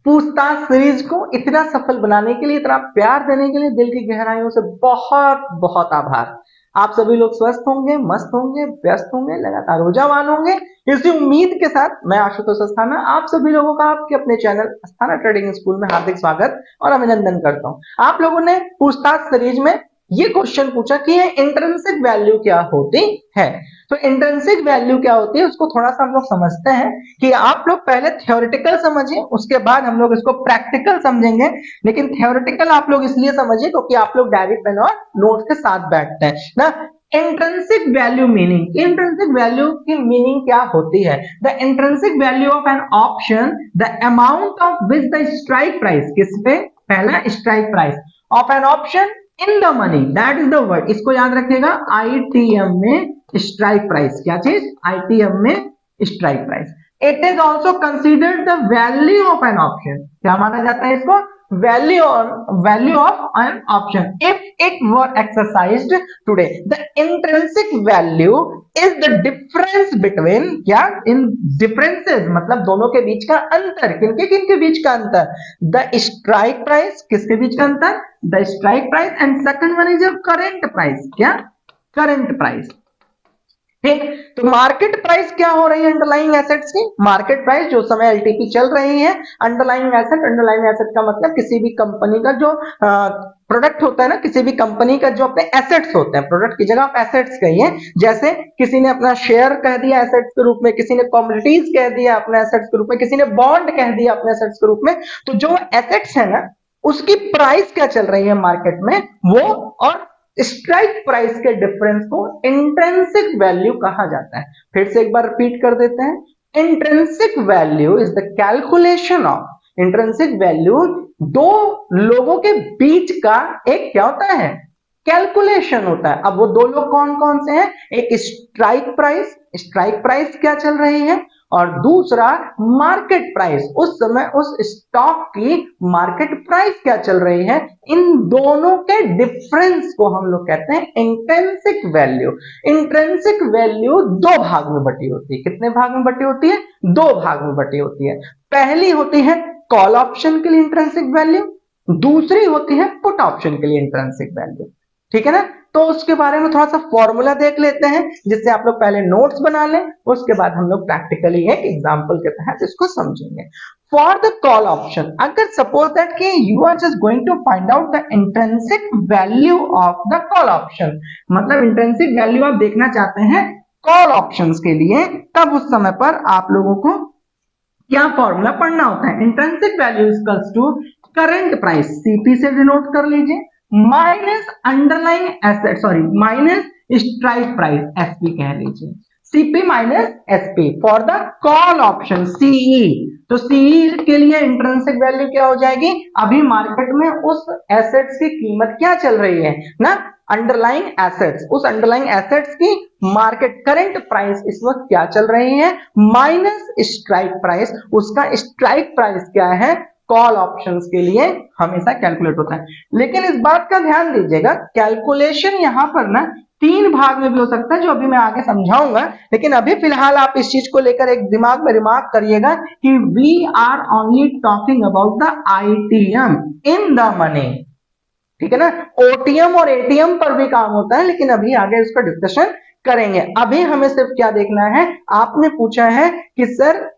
पूछताछ सीरीज को इतना सफल बनाने के लिए, इतना प्यार देने के लिए दिल की गहराइयों से बहुत बहुत आभार। आप सभी लोग स्वस्थ होंगे, मस्त होंगे, व्यस्त होंगे, लगातार ऊर्जावान होंगे, इसी उम्मीद के साथ मैं आशुतोष अस्थाना आप सभी लोगों का आपके अपने चैनल अस्थाना ट्रेडिंग स्कूल में हार्दिक स्वागत और अभिनंदन करता हूं। आप लोगों ने पूछताछ सीरीज में ये क्वेश्चन पूछा कि इंट्रिंसिक वैल्यू क्या होती है। तो इंट्रिंसिक वैल्यू क्या होती है उसको थोड़ा सा हम लोग समझते हैं कि आप लोग पहले थ्योरेटिकल समझिए, उसके बाद हम लोग इसको प्रैक्टिकल समझेंगे। लेकिन थ्योरेटिकल आप लोग इसलिए समझिए क्योंकि आप लोग डायरी पेन और नोट के साथ बैठते हैं ना। Intrinsic value meaning, intrinsic value की मीनिंग क्या होती है? The intrinsic value of an option, the amount of which the strike price, किस पे? पहला strike price of an option in the money, that is the word, इसको याद रखिएगा। आईटीएम में स्ट्राइक प्राइस, क्या चीज? आईटीएम में strike price. It is also considered the value of an option, क्या माना जाता है इसको? Value of an option if it were exercised today. The intrinsic value is the difference between, क्या? इन डिफरेंसेस मतलब दोनों के बीच का अंतर, किनके किनके बीच का अंतर? द स्ट्राइक प्राइस, किसके बीच का अंतर? The strike price, and second one is your current price, क्या? Current price. ठीक, तो मार्केट प्राइस क्या हो रही है अंडरलाइंग एसेट्स की? मार्केट प्राइस जो समय एलटीपी चल रही है, अंडरलाइंग एसेट, अंडरलाइंग एसेट का मतलब किसी भी कंपनी का जो प्रोडक्ट होता है ना, किसी भी कंपनी का जो अपने एसेट्स होते हैं, प्रोडक्ट की जगह आप एसेट्स कहिए। जैसे किसी ने अपना शेयर कह दिया एसेट्स के रूप में, किसी ने कमोडिटीज कह दिया अपने एसेट्स के रूप में, किसी ने बॉन्ड कह दिया अपने एसेट्स के रूप में। तो जो एसेट्स है ना उसकी प्राइस क्या चल रही है मार्केट में, वो और स्ट्राइक प्राइस के डिफरेंस को इंट्रिंसिक वैल्यू कहा जाता है। फिर से एक बार रिपीट कर देते हैं। Intrinsic value is the calculation of, intrinsic value दो लोगों के बीच का एक क्या होता है? कैलकुलेशन होता है। अब वो दो लोग कौन कौन से हैं? एक स्ट्राइक प्राइस, स्ट्राइक प्राइस क्या चल रही है, और दूसरा मार्केट प्राइस, उस समय उस स्टॉक की मार्केट प्राइस क्या चल रही है। इन दोनों के डिफरेंस को हम लोग कहते हैं इंट्रिंसिक वैल्यू। इंट्रिंसिक वैल्यू दो भाग में बटी होती है। कितने भाग में बटी होती है? दो भाग में बटी होती है। पहली होती है कॉल ऑप्शन के लिए इंट्रिंसिक वैल्यू, दूसरी होती है पुट ऑप्शन के लिए इंट्रिंसिक वैल्यू। ठीक है ना। तो उसके बारे में थोड़ा सा फॉर्मूला देख लेते हैं जिससे आप लोग पहले नोट्स बना लें, उसके बाद हम लोग प्रैक्टिकली एक एग्जांपल के तहत इसको समझेंगे। फॉर द कॉल ऑप्शन, अगर सपोज दैट कि you are just going to find out the intrinsic value of the call option, मतलब इंट्रिंसिक वैल्यू आप देखना चाहते हैं कॉल ऑप्शंस के लिए, तब उस समय पर आप लोगों को क्या फॉर्मूला पढ़ना होता है? Intrinsic value equals to current price, CP से डिनोट कर लीजिए, minus underlying asset, sorry minus strike price, SP कह लीजिए। CP minus SP for the call option CE. तो सीई के लिए इंट्रिंसिक वैल्यू क्या हो जाएगी? अभी मार्केट में उस एसेट्स की कीमत क्या चल रही है ना, अंडरलाइंग एसेट्स, उस अंडरलाइंग एसेट्स की मार्केट करंट प्राइस इस वक्त क्या चल रही है, माइनस स्ट्राइक प्राइस। उसका स्ट्राइक प्राइस क्या है? कॉल ऑप्शंस के लिए हमेशा कैलकुलेट होता है। लेकिन इस बात का ध्यान दीजिएगा, कैलकुलेशन यहां पर ना तीन भाग में भी हो सकता है जो अभी मैं आगे समझाऊंगा। लेकिन अभी फिलहाल आप इस चीज को लेकर एक दिमाग में रिमार्क करिएगा कि we are only talking about the ITM in the money. ठीक है ना। ओटीएम और एटीएम पर भी काम होता है, लेकिन अभी आगे इसका डिस्कशन करेंगे। अभी हमें सिर्फ क्या देखना है, आपने पूछा है कि सर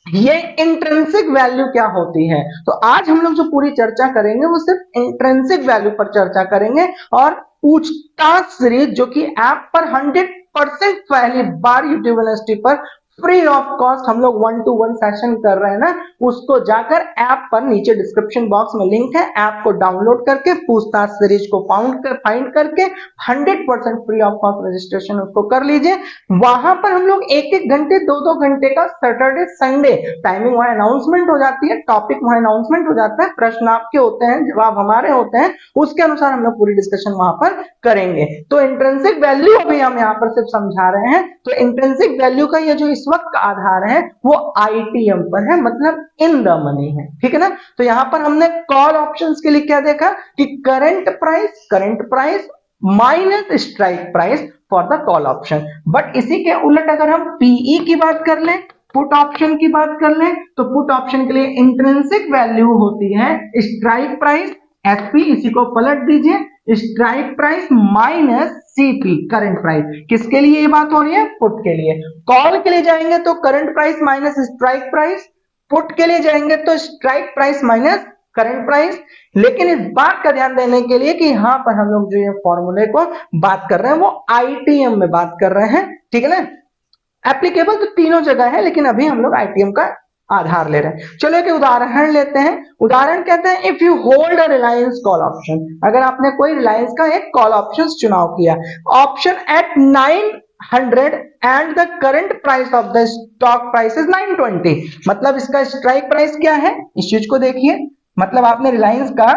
ये इंट्रिंसिक वैल्यू क्या होती है। तो आज हम लोग जो पूरी चर्चा करेंगे वो सिर्फ इंट्रिंसिक वैल्यू पर चर्चा करेंगे। और पूछताछ सीरीज जो कि ऐप पर 100% पहली बार यूट्यूब यूनिवर्सिटी पर फ्री ऑफ कॉस्ट हम लोग 1-to-1 सेशन कर रहे हैं ना, उसको जाकर ऐप पर नीचे डिस्क्रिप्शन बॉक्स में लिंक है, ऐप को डाउनलोड करके पूछताछ सीरीज को फाइंड करके 100% फ्री ऑफ कॉस्ट रजिस्ट्रेशन उसको कर लीजिए। वहां पर हम लोग 1-1 घंटे 2-2 घंटे का सैटरडे संडे टाइमिंग वहां अनाउंसमेंट हो जाती है, टॉपिक वहां अनाउंसमेंट हो जाता है, प्रश्न आपके होते हैं, जवाब हमारे होते हैं, उसके अनुसार हम लोग पूरी डिस्कशन वहां पर करेंगे। तो इंट्रिंसिक वैल्यू अभी हम यहाँ पर सिर्फ समझा रहे हैं। तो इंट्रिंसिक वैल्यू का ये जो इस वक्त का आधार है वो आईटीएम पर है, मतलब इन द मनी है। ठीक है ना। तो यहां पर हमने कॉल ऑप्शंस के लिए क्या देखा कि current price minus strike price for the call option. But इसी के उलट अगर हम पीई की बात कर लें, पुट ऑप्शन की बात कर लें तो पुट ऑप्शन के लिए इंट्रिंसिक वैल्यू होती है स्ट्राइक प्राइस एसपी, इसी को पलट दीजिए, strike price minus CP current price. किसके लिए ये बात हो रही है? पुट के लिए। कॉल के लिए जाएंगे तो current price minus strike price, put के लिए जाएंगे तो strike price minus current price. लेकिन इस बात का ध्यान देने के लिए कि यहां पर हम लोग जो ये फॉर्मूले को बात कर रहे हैं वो आईटीएम में बात कर रहे हैं, ठीक है ना। एप्लीकेबल तो तीनों जगह है, लेकिन अभी हम लोग आईटीएम का आधार ले रहे हैं। चलो एक उदाहरण लेते हैं। उदाहरण कहते हैं if you hold a Reliance call option, अगर आपने कोई रिलायंस का एक कॉल ऑप्शन चुनाव किया, option at 900 and the current price of the stock price is 920, मतलब इसका स्ट्राइक प्राइस क्या है, इस चीज को देखिए। मतलब आपने रिलायंस का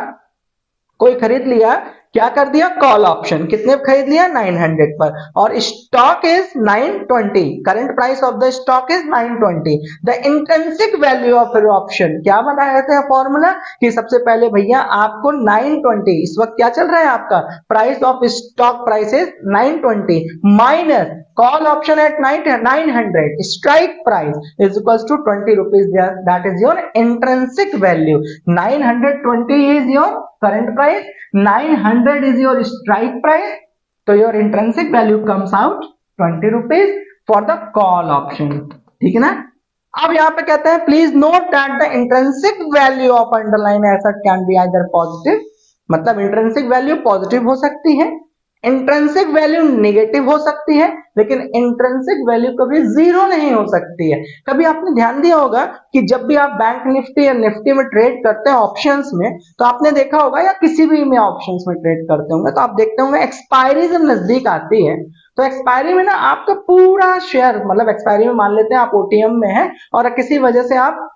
कोई खरीद लिया, क्या कर दिया, कॉल ऑप्शन, कितने खरीद लिया, 900 पर, और stock is 920, current price of the stock is 920। The intrinsic value of option क्या बनाया था फॉर्मूला कि सबसे पहले भैया आपको 920, इस वक्त क्या चल रहा है आपका price of stock price is 920 minus call option at 900, strike price is equals to 20 rupees, that is your intrinsic value. 920 is your current price, 900 is your strike price, तो your intrinsic value comes out 20 rupees for the call option, ठीक है ना। अब यहां पे कहते हैं please note that the intrinsic value of underline asset can be either positive, मतलब इंट्रिंसिक वैल्यू पॉजिटिव हो सकती है, इंट्रिंसिक वैल्यू नेगेटिव हो सकती है, लेकिन इंट्रिंसिक वैल्यू कभी जीरो नहीं हो सकती है। कभी आपने ध्यान दिया होगा कि जब भी आप बैंक निफ्टी या निफ्टी में ट्रेड करते हैं ऑप्शंस में, तो आपने देखा होगा या किसी भी में ऑप्शंस में ट्रेड करते होंगे तो आप देखते होंगे एक्सपायरी जब नजदीक आती है तो एक्सपायरी में ना आपका पूरा शेयर, मतलब एक्सपायरी में मान लेते हैं आप ओटीएम में है और किसी वजह से आप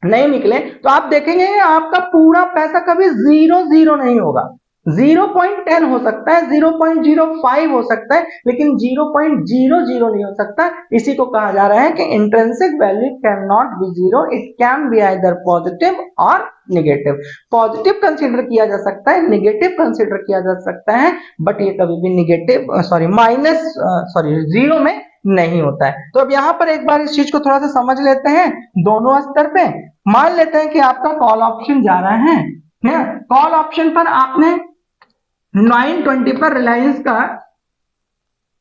नहीं निकले, तो आप देखेंगे आपका पूरा पैसा कभी जीरो जीरो नहीं होगा। 0.10 हो सकता है, 0.05 हो सकता है, लेकिन 0.00 नहीं हो सकता। इसी को कहा जा रहा है कि intrinsic value can not be zero, it can be either positive और नेगेटिव। पॉजिटिव कंसीडर किया जा सकता है, नेगेटिव कंसीडर किया जा सकता है, बट ये कभी भी नेगेटिव माइनस जीरो में नहीं होता है। तो अब यहां पर एक बार इस चीज को थोड़ा सा समझ लेते हैं दोनों स्तर पे। मान लेते हैं कि आपका कॉल ऑप्शन जा रहा है, कॉल ऑप्शन पर आपने 920 पर रिलायंस का,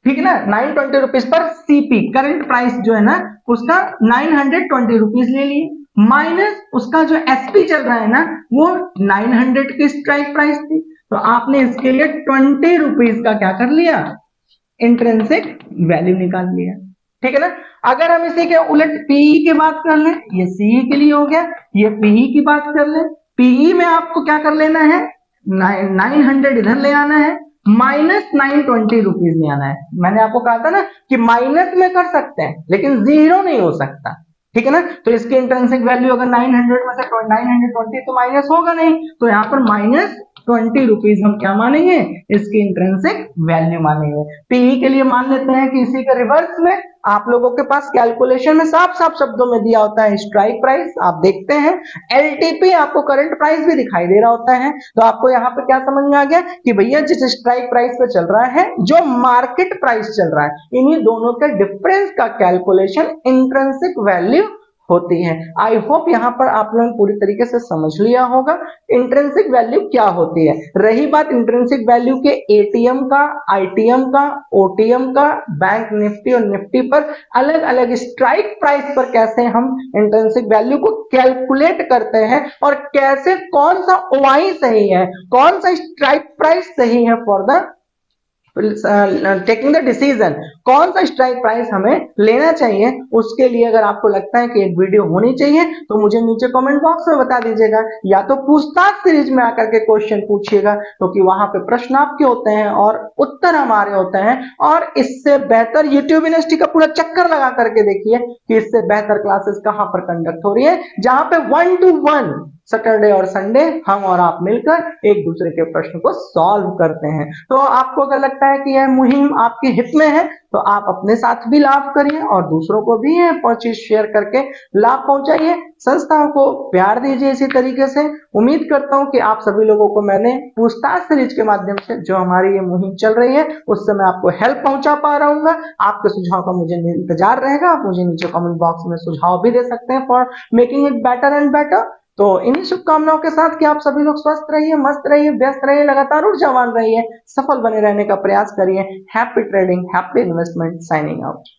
ठीक है ना, 920 rupees per CP current price जो है ना उसका 920 रुपीज ले लिए, माइनस उसका जो एसपी चल रहा है ना वो 900 की स्ट्राइक प्राइस थी, तो आपने इसके लिए 20 रुपीज का क्या कर लिया, इंट्रिंसिक वैल्यू निकाल लिया, ठीक है ना। अगर हम इसी के उलट पीई की बात कर लें, ये सीई के लिए हो गया, ये पीई की बात कर लें, पीई में आपको क्या कर लेना है, 900 इधर ले आना है, माइनस 920 रुपीज ले आना है। मैंने आपको कहा था ना कि माइनस में कर सकते हैं लेकिन जीरो नहीं हो सकता, ठीक है ना। तो इसकी इंट्रिंसिक वैल्यू अगर 900 में से 920 तो माइनस होगा नहीं, तो यहाँ पर माइनस 20 रुपीज हम क्या मानेंगे, इसकी इंट्रिंसिक वैल्यू मानेंगे। पीई के लिए मान लेते हैं कि इसी के रिवर्स में आप लोगों के पास कैलकुलेशन में साफ साफ शब्दों में दिया होता है स्ट्राइक प्राइस, आप देखते हैं एलटीपी आपको करंट प्राइस भी दिखाई दे रहा होता है, तो आपको यहाँ पे क्या समझ में आ गया कि भैया जिस स्ट्राइक प्राइस पे चल रहा है जो मार्केट प्राइस चल रहा है, इन्हीं दोनों के डिफरेंस का कैलकुलेशन इंट्रिंसिक वैल्यू होती है। आई होप यहाँ पर आप लोगों ने पूरी तरीके से समझ लिया होगा इंट्रिंसिक वैल्यू क्या होती है। रही बात इंट्रिंसिक वैल्यू के एटीएम का, आईटीएम का, ओटीएम का, बैंक निफ्टी और निफ्टी पर अलग अलग स्ट्राइक प्राइस पर कैसे हम इंट्रिंसिक वैल्यू को कैलकुलेट करते हैं और कैसे कौन सा ओआई सही है, कौन सा स्ट्राइक प्राइस सही है for the taking the decision, कौन सा स्ट्राइक प्राइस हमें लेना चाहिए, उसके लिए अगर आपको लगता है कि एक वीडियो होनी चाहिए तो मुझे नीचे कमेंट बॉक्स में बता दीजिएगा, या तो पूछताछ सीरीज में आकर के क्वेश्चन पूछिएगा क्योंकि वहां पे प्रश्न आपके होते हैं और उत्तर हमारे होते हैं। और इससे बेहतर यूट्यूब यूनिवर्सिटी का पूरा चक्कर लगा करके देखिए कि इससे बेहतर क्लासेस कहां पर कंडक्ट हो रही है, जहां पे 1 to 1 सैटरडे और संडे हम और आप मिलकर एक दूसरे के प्रश्न को सॉल्व करते हैं। तो आपको अगर लगता है कि यह मुहिम आपके हित में है तो आप अपने साथ भी लाभ करिए और दूसरों को भी ये चीज शेयर करके लाभ पहुंचाइए। संस्थाओं को प्यार दीजिए इसी तरीके से। उम्मीद करता हूं कि आप सभी लोगों को मैंने पूछताछ सीरीज के माध्यम से जो हमारी ये मुहिम चल रही है उससे मैं आपको हेल्प पहुंचा पा रहा हूँ। आपके सुझाव का मुझे इंतजार रहेगा। आप मुझे नीचे कमेंट बॉक्स में सुझाव भी दे सकते हैं for making it better and better. तो इन्हीं शुभकामनाओं के साथ कि आप सभी लोग स्वस्थ रहिए, मस्त रहिए, व्यस्त रहिए, लगातार ऊर्जावान रहिए, सफल बने रहने का प्रयास करिए। Happy trading, happy investment, signing out.